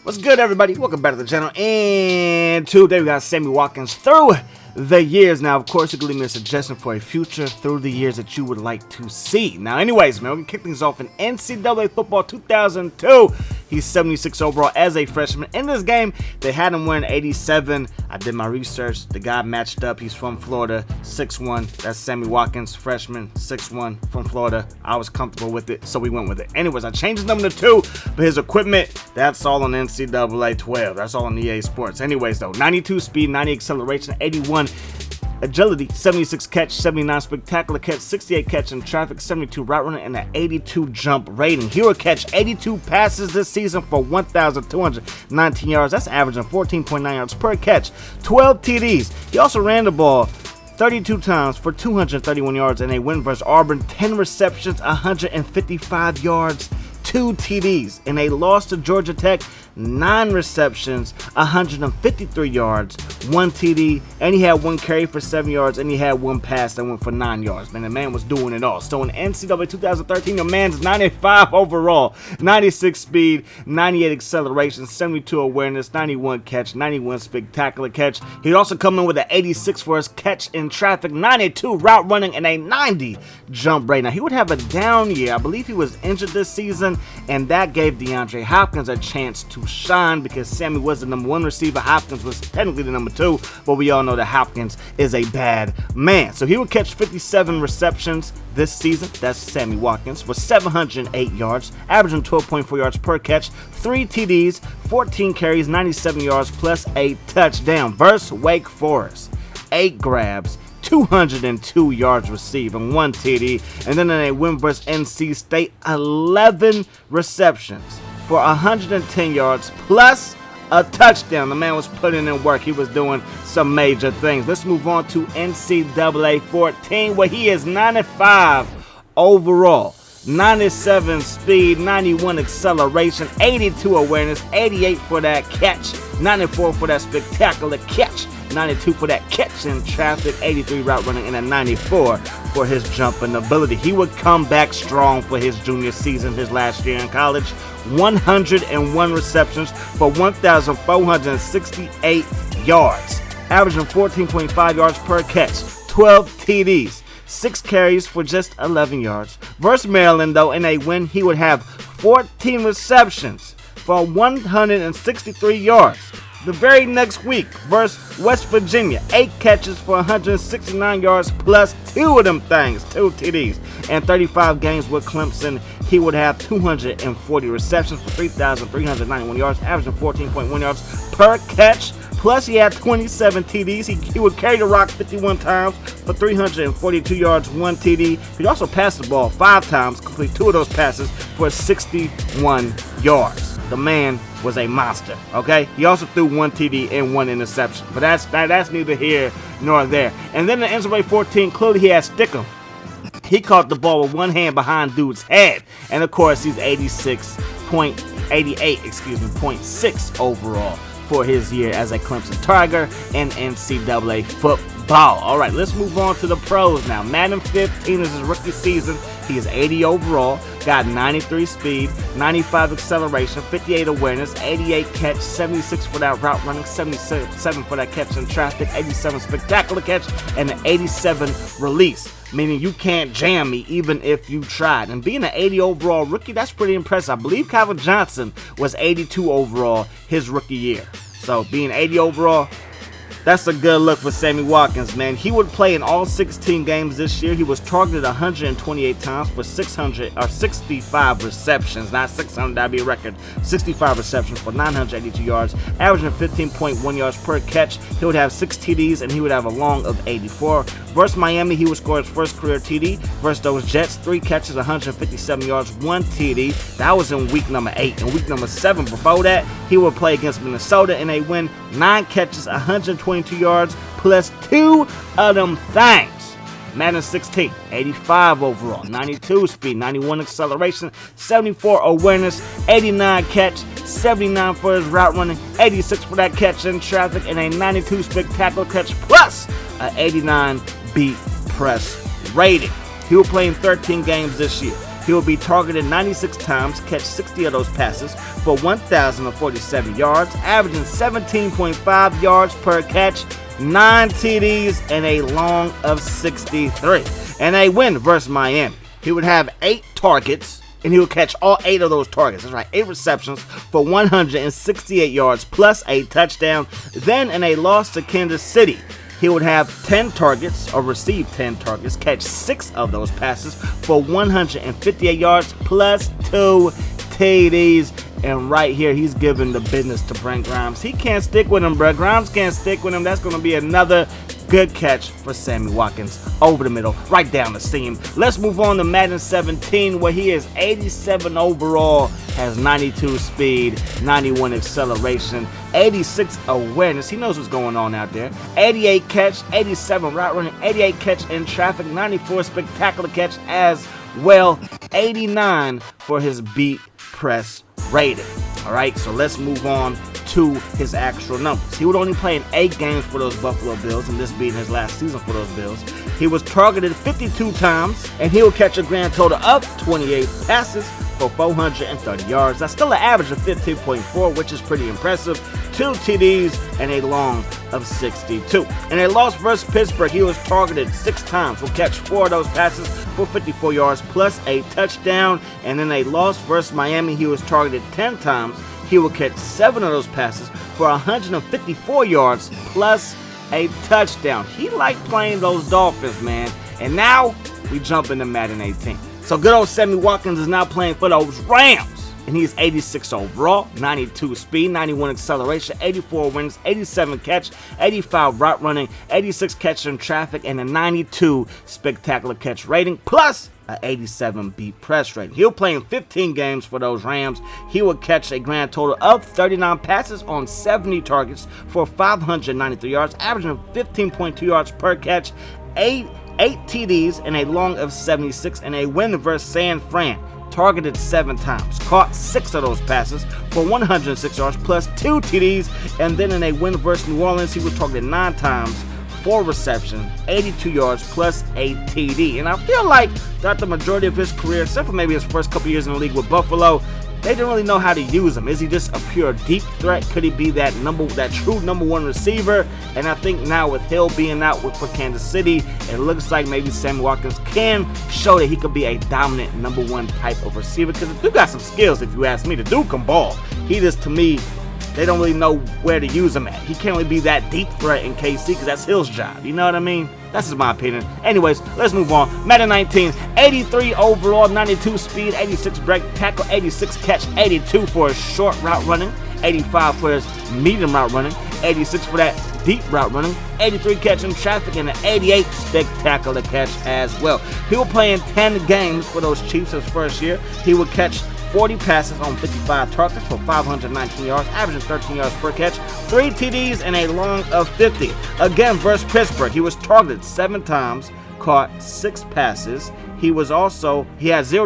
What's good, everybody? Welcome back to the channel. And today we got Sammy Watkins through the years. Now, of course, you can leave me a suggestion for a future through the years that you would like to see. Now, anyways, man, we're going to kick things off in NCAA Football 2002. He's 76 overall as a freshman. In this game, they had him wearing 87. I did my research. The guy matched up. He's from Florida, 6'1". That's Sammy Watkins, freshman, 6'1", from Florida. I was comfortable with it, so we went with it. Anyways, I changed his number to 2, but his equipment, that's all on NCAA 12. That's all on EA Sports. Anyways, though, 92 speed, 90 acceleration, 81 agility, 76 catch, 79 spectacular catch, 68 catch in traffic, 72 route running, and an 82 jump rating. He will catch 82 passes this season for 1,219 yards. That's averaging 14.9 yards per catch, 12 TDs. He also ran the ball 32 times for 231 yards in a win versus Auburn, 10 receptions, 155 yards, 2 TDs. In a loss to Georgia Tech, 9 receptions, 153 yards, 1 TD, and he had 1 carry for 7 yards, and he had 1 pass that went for 9 yards. Man, the man was doing it all. So in NCAA 2013, the man's 95 overall, 96 speed, 98 acceleration, 72 awareness, 91 catch, 91 spectacular catch. He'd also come in with an 86 for his catch in traffic, 92 route running, and a 90 jump rate. Now, he would have a down year. I believe he was injured this season, and that gave DeAndre Hopkins a chance to shine because Sammy was the number 1 receiver. Hopkins was technically the number 2, but we all know that Hopkins is a bad man. So he would catch 57 receptions this season. That's Sammy Watkins for 708 yards, averaging 12.4 yards per catch, 3 TDs, 14 carries, 97 yards, plus a touchdown. Versus Wake Forest, 8 grabs, 202 yards receiving, 1 TD, and then in a win versus NC State, 11 receptions for 110 yards plus a touchdown. The man was putting in work. He was doing some major things. Let's move on to NCAA 14, where he is 95 overall, 97 speed, 91 acceleration, 82 awareness, 88 for that catch, 94 for that spectacular catch, 92 for that catch in traffic, 83 route running, and a 94 for his jumping ability. He would come back strong for his junior season, his last year in college. 101 receptions for 1,468 yards, averaging 14.5 yards per catch, 12 TDs, 6 carries for just 11 yards. Versus Maryland, though, in a win, he would have 14 receptions for 163 yards. The very next week, versus West Virginia, 8 catches for 169 yards plus 2 of them things, 2 TDs. And 35 games with Clemson, he would have 240 receptions for 3,391 yards, averaging 14.1 yards per catch. Plus, he had 27 TDs. He would carry the rock 51 times for 342 yards, 1 TD. He'd also pass the ball 5 times, complete 2 of those passes for 61 yards. The man was a monster, okay? He also threw 1 TD and 1 interception, but that's neither here nor there. And then in NCAA 14, clearly he had stickum. He caught the ball with 1 hand behind dude's head, and of course he's 0.6 overall for his year as a Clemson Tiger in NCAA football. All right, let's move on to the pros now. Madden 15 is his rookie season. He is 80 overall, got 93 speed, 95 acceleration, 58 awareness, 88 catch, 76 for that route running, 77 for that catch in traffic, 87 spectacular catch, and an 87 release, meaning you can't jam me even if you tried. And being an 80 overall rookie, that's pretty impressive. I believe Calvin Johnson was 82 overall his rookie year. So being 80 overall, that's a good look for Sammy Watkins, man. He would play in all 16 games this year. He was targeted 128 times for 65 receptions. Not 600, that'd be a record. 65 receptions for 982 yards, averaging 15.1 yards per catch. He would have 6 TDs, and he would have a long of 84. Versus Miami, he would score his first career TD. Versus those Jets, 3 catches, 157 yards, 1 TD. That was in week number 8. In week number 7, before that, he would play against Minnesota in a win, 9 catches, 122 yards, plus 2 of them things. Madden 16, 85 overall, 92 speed, 91 acceleration, 74 awareness, 89 catch, 79 for his route running, 86 for that catch in traffic, and a 92 spectacular catch, plus an 89 beat press rating. He will play in 13 games this year. He will be targeted 96 times, catch 60 of those passes for 1,047 yards, averaging 17.5 yards per catch, 9 TDs, and a long of 63. And a win versus Miami. He would have 8 targets, and he would catch all 8 of those targets. That's right, 8 receptions for 168 yards plus a touchdown. Then in a loss to Kansas City, he would have 10 targets, or receive 10 targets, catch 6 of those passes for 158 yards plus 2 TDs. And right here, he's giving the business to Brent Grimes. He can't stick with him, bro. Grimes can't stick with him. That's going to be another good catch for Sammy Watkins over the middle, right down the seam. Let's move on to Madden 17, where he is 87 overall, has 92 speed, 91 acceleration, 86 awareness. He knows what's going on out there. 88 catch, 87 route running, 88 catch in traffic, 94 spectacular catch as well, 89 for his beat press rating. All right, so let's move on to his actual numbers. He would only play in 8 games for those Buffalo Bills, and this being his last season for those Bills. He was targeted 52 times, and he will catch a grand total of 28 passes for 430 yards. That's still an average of 15.4, which is pretty impressive. 2 TDs and a long of 62. In a loss versus Pittsburgh, he was targeted 6 times. Will catch 4 of those passes for 54 yards plus a touchdown. And in a loss versus Miami, he was targeted 10 times. He will catch 7 of those passes for 154 yards plus a touchdown. He liked playing those Dolphins, man. And now we jump into Madden 18. So good old Sammy Watkins is now playing for those Rams. And he's 86 overall, 92 speed, 91 acceleration, 84 wins, 87 catch, 85 route running, 86 catch in traffic, and a 92 spectacular catch rating, plus an 87 beat press rating. He'll play in 15 games for those Rams. He will catch a grand total of 39 passes on 70 targets for 593 yards, averaging 15.2 yards per catch, 8 TDs, and a long of 76, and a win versus San Fran. Targeted 7 times, caught 6 of those passes for 106 yards plus 2 TDs, and then in a win versus New Orleans, he was targeted 9 times, 4 receptions, 82 yards plus a TD. And I feel like throughout the majority of his career, except for maybe his first couple years in the league with Buffalo, they didn't really know how to use him. Is he just a pure deep threat? Could he be that true number 1 receiver? And I think now with Hill being out for Kansas City, it looks like maybe Sammy Watkins can show that he could be a dominant number 1 type of receiver. Because the dude got some skills, if you ask me. The dude can ball. He just, to me, they don't really know where to use him at. He can't really be that deep threat in KC because that's Hill's job. You know what I mean? That's just my opinion. Anyways, let's move on. Madden 19, 83 overall, 92 speed, 86 break tackle, 86 catch, 82 for his short route running, 85 for his medium route running, 86 for that deep route running, 83 catch in traffic, and an 88 spectacular catch as well. He will play in 10 games for those Chiefs his first year. He will catch 40 passes on 55 targets for 519 yards, averaging 13 yards per catch, 3 TDs, and a long of 50. Again, versus Pittsburgh, he was targeted 7 times, caught 6 passes. He had 0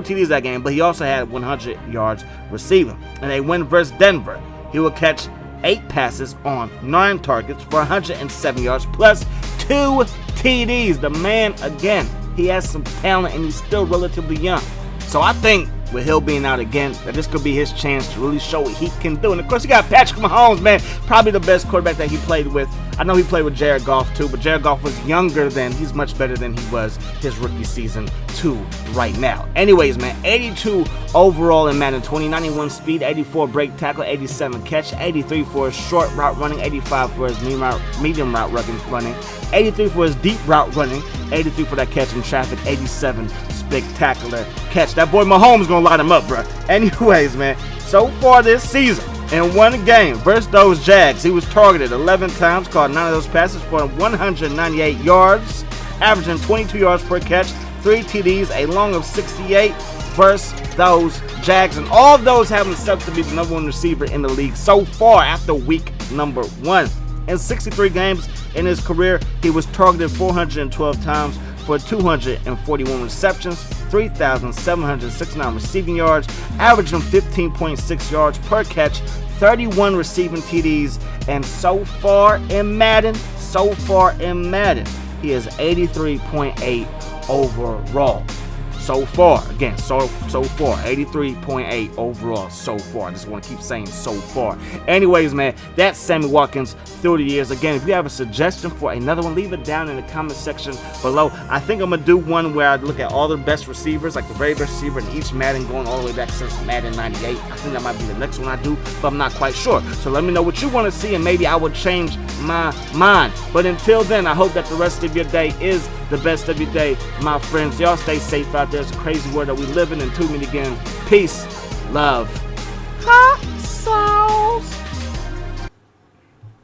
TDs that game, but he also had 100 yards receiving. And a win versus Denver, he will catch 8 passes on 9 targets for 107 yards plus 2 TDs. The man, again, he has some talent and he's still relatively young. So I think with Hill being out again, that this could be his chance to really show what he can do. And of course, you got Patrick Mahomes, man, probably the best quarterback that he played with. I know he played with Jared Goff too, but Jared Goff was younger then. He's much better than he was his rookie season too right now. Anyways, man, 82 overall in Madden 20, 91 speed, 84 break tackle, 87 catch, 83 for his short route running, 85 for his medium route running, 83 for his deep route running, 83 for that catch in traffic, 87 spectacular catch. That boy Mahomes gonna light him up, bro. Anyways, man, so far this season, in 1 game versus those Jags, he was targeted 11 times, caught 9 of those passes for 198 yards, averaging 22 yards per catch, 3 TDs, a long of 68 versus those Jags. And all of those have himself to be the number 1 receiver in the league so far after week number 1. In 63 games in his career, he was targeted 412 times for 241 receptions, 3,769 receiving yards, averaging 15.6 yards per catch, 31 receiving TDs, and so far in Madden, he is 83.8 overall. so far. Again, so far, 83.8 overall so far. I just want to keep saying so far. Anyways, man, that's Sammy Watkins through the years. Again, if you have a suggestion for another one, leave it down in the comment section below. I think I'm gonna do one where I look at all the best receivers, like the very best receiver in each Madden, going all the way back since Madden 98. I think that might be the next one I do, but I'm not quite sure. So let me know what you want to see, and maybe I will change my mind. But until then, I hope that the rest of your day is the best of your day, my friends. Y'all stay safe out there. It's a crazy world that we live in. Until we meet again, peace, love, hot sauce.